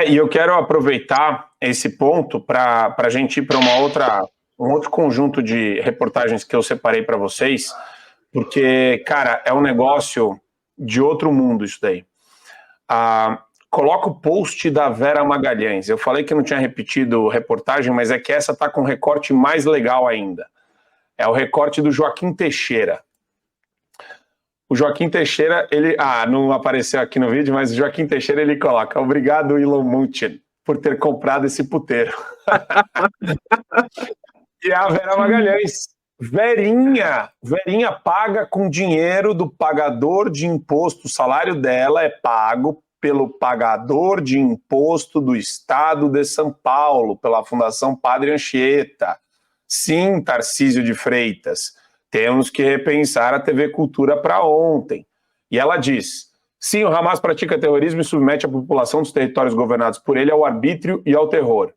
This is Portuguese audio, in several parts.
E eu quero aproveitar esse ponto para a gente ir para um outro conjunto de reportagens que eu separei para vocês, porque, cara, é um negócio de outro mundo isso daí. Coloca o post da Vera Magalhães. Eu falei que não tinha repetido reportagem, mas é que essa tá com um recorte mais legal ainda. É o recorte do Joaquim Teixeira. O Joaquim Teixeira, ele... não apareceu aqui no vídeo, mas o Joaquim Teixeira, ele coloca: obrigado, Elon Musk, por ter comprado esse puteiro. E a Vera Magalhães, Verinha paga com dinheiro do pagador de imposto. O salário dela é pago pelo pagador de imposto do Estado de São Paulo, pela Fundação Padre Anchieta. Sim, Tarcísio de Freitas, temos que repensar a TV Cultura para ontem. E ela diz: sim, o Hamas pratica terrorismo e submete a população dos territórios governados por ele ao arbítrio e ao terror.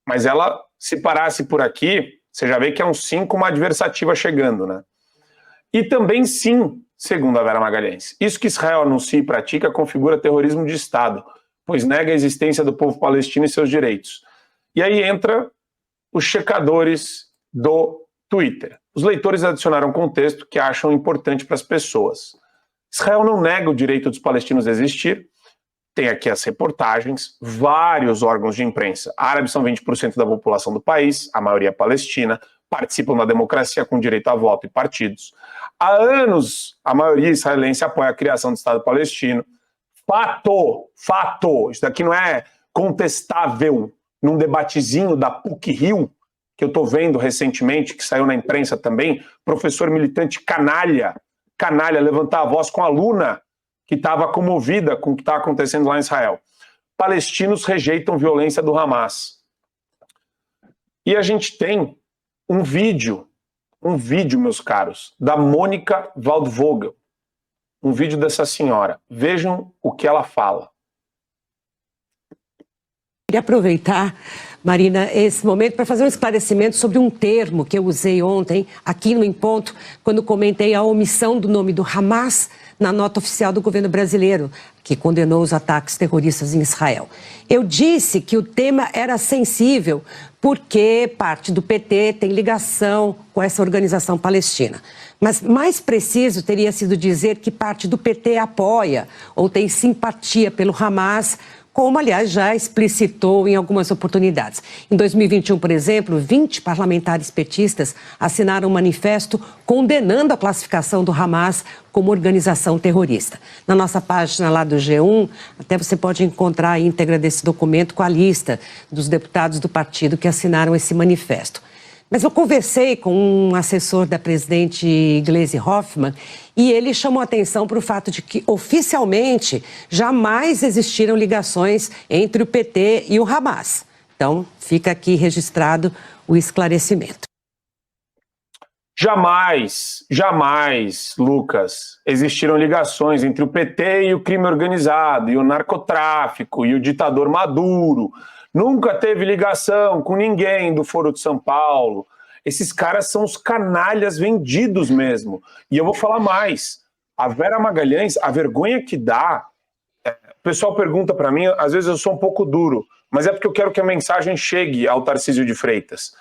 Mas ela, se parasse por aqui, você já vê que é um sim com uma adversativa chegando, né? E também sim, segundo a Vera Magalhães, isso que Israel anuncia e pratica configura terrorismo de Estado, pois nega a existência do povo palestino e seus direitos. E aí entra os checadores do Twitter. Os leitores adicionaram contexto que acham importante para as pessoas. Israel não nega o direito dos palestinos a existir. Tem aqui as reportagens, vários órgãos de imprensa. Árabes são 20% da população do país, a maioria é palestina, participam da democracia com direito a voto e partidos. Há anos, a maioria israelense apoia a criação do Estado palestino. Fato, isso daqui não é contestável. Num debatezinho da PUC-Rio, que eu estou vendo recentemente, que saiu na imprensa também, professor militante canalha, levantar a voz com a aluna que estava comovida com o que está acontecendo lá em Israel. Palestinos rejeitam violência do Hamas. E a gente tem um vídeo, meus caros, da Mônica Waldvogel. Um vídeo dessa senhora. Vejam o que ela fala. Queria aproveitar, Marina, esse momento para fazer um esclarecimento sobre um termo que eu usei ontem, aqui no Em Ponto, quando comentei a omissão do nome do Hamas na nota oficial do governo brasileiro, que condenou os ataques terroristas em Israel. Eu disse que o tema era sensível porque parte do PT tem ligação com essa organização palestina. Mas mais preciso teria sido dizer que parte do PT apoia ou tem simpatia pelo Hamas, como, aliás, já explicitou em algumas oportunidades. Em 2021, por exemplo, 20 parlamentares petistas assinaram um manifesto condenando a classificação do Hamas como organização terrorista. Na nossa página lá do G1, até você pode encontrar a íntegra desse documento com a lista dos deputados do partido que assinaram esse manifesto. Mas eu conversei com um assessor da presidente Gleisi Hoffmann e ele chamou atenção para o fato de que, oficialmente, jamais existiram ligações entre o PT e o Hamas. Então, fica aqui registrado o esclarecimento. Jamais, Lucas, existiram ligações entre o PT e o crime organizado, e o narcotráfico, e o ditador Maduro. Nunca teve ligação com ninguém do Foro de São Paulo. Esses caras são os canalhas vendidos mesmo. E eu vou falar mais. A Vera Magalhães, a vergonha que dá... O pessoal pergunta para mim, às vezes eu sou um pouco duro, mas é porque eu quero que a mensagem chegue ao Tarcísio de Freitas.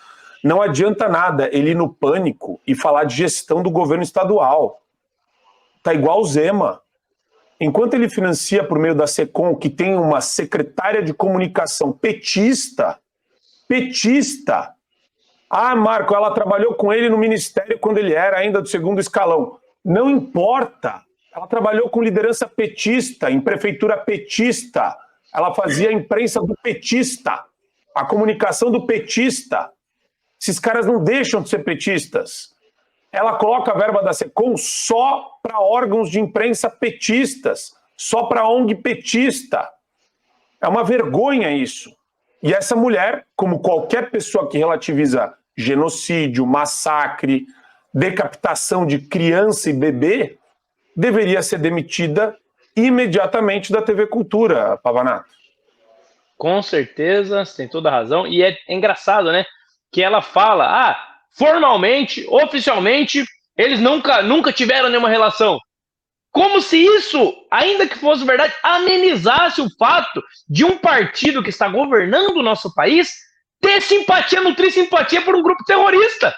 Não adianta nada ele ir no Pânico e falar de gestão do governo estadual. Tá igual o Zema. Enquanto ele financia por meio da SECOM, que tem uma secretária de comunicação petista, Marco, ela trabalhou com ele no ministério quando ele era ainda do segundo escalão. Não importa. Ela trabalhou com liderança petista, em prefeitura petista. Ela fazia a imprensa do petista, a comunicação do petista. Esses caras não deixam de ser petistas. Ela coloca a verba da SECOM só para órgãos de imprensa petistas, só para ONG petista. É uma vergonha isso. E essa mulher, como qualquer pessoa que relativiza genocídio, massacre, decapitação de criança e bebê, deveria ser demitida imediatamente da TV Cultura, Pavanato. Com certeza, você tem toda a razão. E é engraçado, né? Que ela fala, formalmente, oficialmente, eles nunca tiveram nenhuma relação. Como se isso, ainda que fosse verdade, amenizasse o fato de um partido que está governando o nosso país ter simpatia, nutrir simpatia por um grupo terrorista.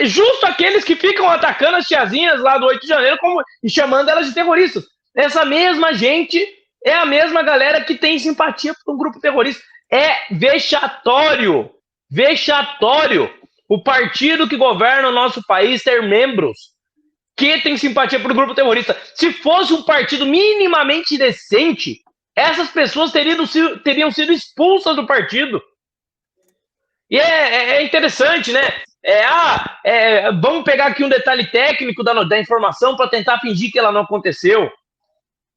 Justo aqueles que ficam atacando as tiazinhas lá do 8 de janeiro e chamando elas de terroristas. Essa mesma gente é a mesma galera que tem simpatia por um grupo terrorista. É vexatório, vexatório o partido que governa o nosso país ter membros que tem simpatia por um grupo terrorista. Se fosse um partido minimamente decente, essas pessoas teriam sido expulsas do partido. E é interessante, né? Vamos pegar aqui um detalhe técnico da informação para tentar fingir que ela não aconteceu.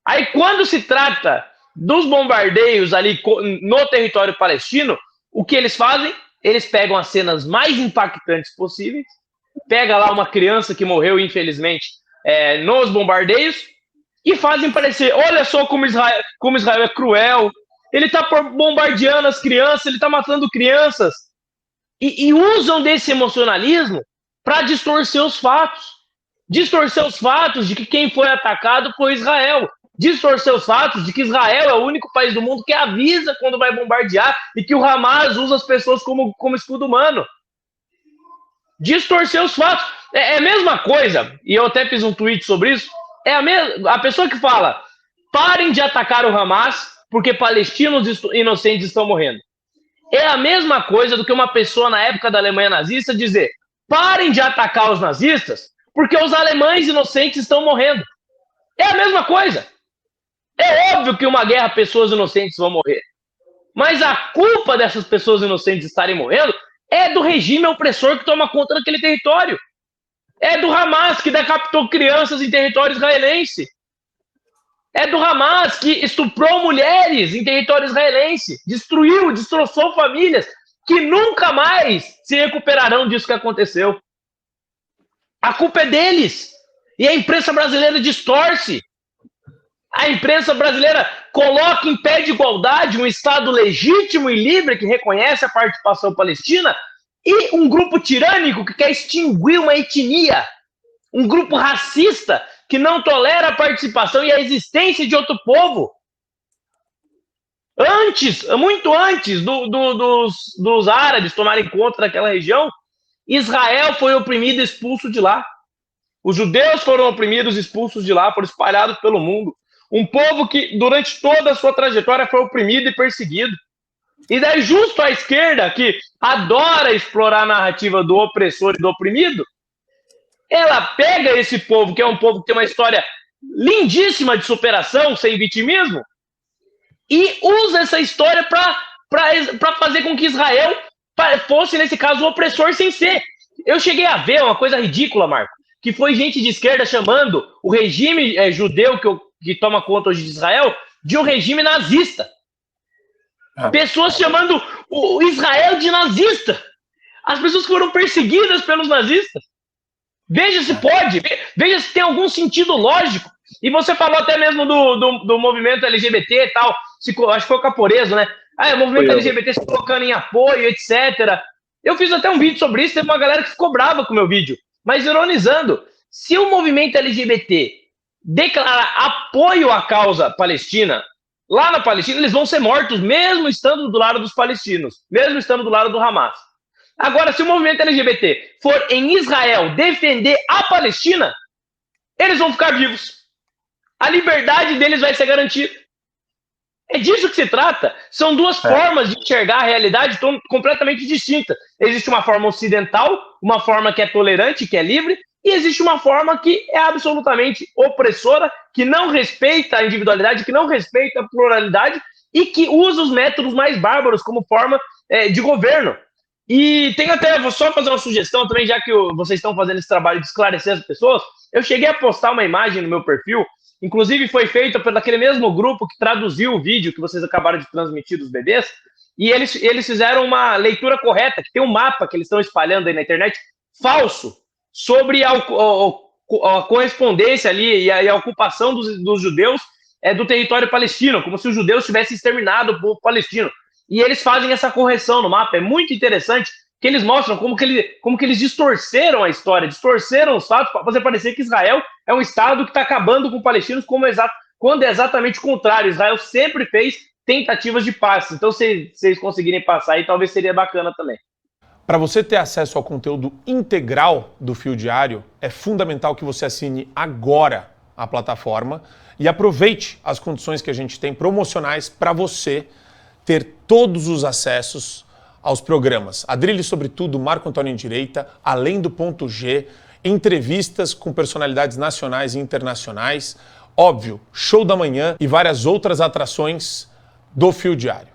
Aí, quando se trata dos bombardeios ali no território palestino, o que eles fazem? Eles pegam as cenas mais impactantes possíveis, pega lá uma criança que morreu, infelizmente, nos bombardeios, e fazem parecer, olha só como Israel é cruel, ele está bombardeando as crianças, ele está matando crianças, e usam desse emocionalismo para distorcer os fatos de que quem foi atacado foi Israel, distorcer os fatos de que Israel é o único país do mundo que avisa quando vai bombardear e que o Hamas usa as pessoas como escudo humano. Distorcer os fatos. É a mesma coisa, e eu até fiz um tweet sobre isso, a pessoa que fala, parem de atacar o Hamas porque palestinos inocentes estão morrendo. É a mesma coisa do que uma pessoa na época da Alemanha nazista dizer, parem de atacar os nazistas porque os alemães inocentes estão morrendo. É a mesma coisa. É óbvio que uma guerra pessoas inocentes vão morrer. Mas a culpa dessas pessoas inocentes estarem morrendo é do regime opressor que toma conta daquele território. É do Hamas que decapitou crianças em território israelense. É do Hamas que estuprou mulheres em território israelense. Destroçou famílias que nunca mais se recuperarão disso que aconteceu. A culpa é deles. E a imprensa brasileira distorce. A imprensa brasileira coloca em pé de igualdade um Estado legítimo e livre que reconhece a participação palestina e um grupo tirânico que quer extinguir uma etnia, um grupo racista que não tolera a participação e a existência de outro povo. Muito antes dos árabes tomarem conta daquela região, Israel foi oprimido e expulso de lá. Os judeus foram oprimidos e expulsos de lá, foram espalhados pelo mundo. Um povo que, durante toda a sua trajetória, foi oprimido e perseguido. E daí, justo a esquerda, que adora explorar a narrativa do opressor e do oprimido, ela pega esse povo, que é um povo que tem uma história lindíssima de superação, sem vitimismo, e usa essa história para fazer com que Israel fosse, nesse caso, o opressor sem ser. Eu cheguei a ver uma coisa ridícula, Marco, que foi gente de esquerda chamando o regime judeu que toma conta hoje de Israel de um regime nazista. Pessoas chamando o Israel de nazista. As pessoas que foram perseguidas pelos nazistas. Veja se pode, veja se tem algum sentido lógico. E você falou até mesmo do movimento LGBT e tal, acho que foi o Caporeso, né? O movimento LGBT se colocando em apoio, etc. Eu fiz até um vídeo sobre isso, teve uma galera que ficou brava com o meu vídeo. Mas ironizando, se o movimento LGBT declarar apoio à causa palestina, lá na Palestina eles vão ser mortos, mesmo estando do lado dos palestinos, mesmo estando do lado do Hamas. Agora, se o movimento LGBT for em Israel defender a Palestina, eles vão ficar vivos. A liberdade deles vai ser garantida. É disso que se trata. São duas formas de enxergar a realidade completamente distintas. Existe uma forma ocidental, uma forma que é tolerante, que é livre, e existe uma forma que é absolutamente opressora, que não respeita a individualidade, que não respeita a pluralidade e que usa os métodos mais bárbaros como forma de governo. E tem até, vou só fazer uma sugestão também, já que vocês estão fazendo esse trabalho de esclarecer as pessoas, eu cheguei a postar uma imagem no meu perfil, inclusive foi feita por aquele mesmo grupo que traduziu o vídeo que vocês acabaram de transmitir dos bebês, e eles fizeram uma leitura correta, que tem um mapa que eles estão espalhando aí na internet, falso, sobre a correspondência ali e a ocupação dos judeus do território palestino, como se os judeus tivessem exterminado o povo palestino. E eles fazem essa correção no mapa, é muito interessante, que eles mostram como que eles distorceram a história, distorceram os fatos para fazer parecer que Israel é um Estado que está acabando com os palestinos, quando é exatamente o contrário. Israel sempre fez tentativas de paz. Então, se vocês conseguirem passar aí, talvez seria bacana também. Para você ter acesso ao conteúdo integral do Fio Diário, é fundamental que você assine agora a plataforma e aproveite as condições que a gente tem promocionais para você ter todos os acessos aos programas Adrilles sobre Tudo, Marco Antônio em Direita, Além do Ponto G, entrevistas com personalidades nacionais e internacionais, óbvio, Show da Manhã e várias outras atrações do Fio Diário.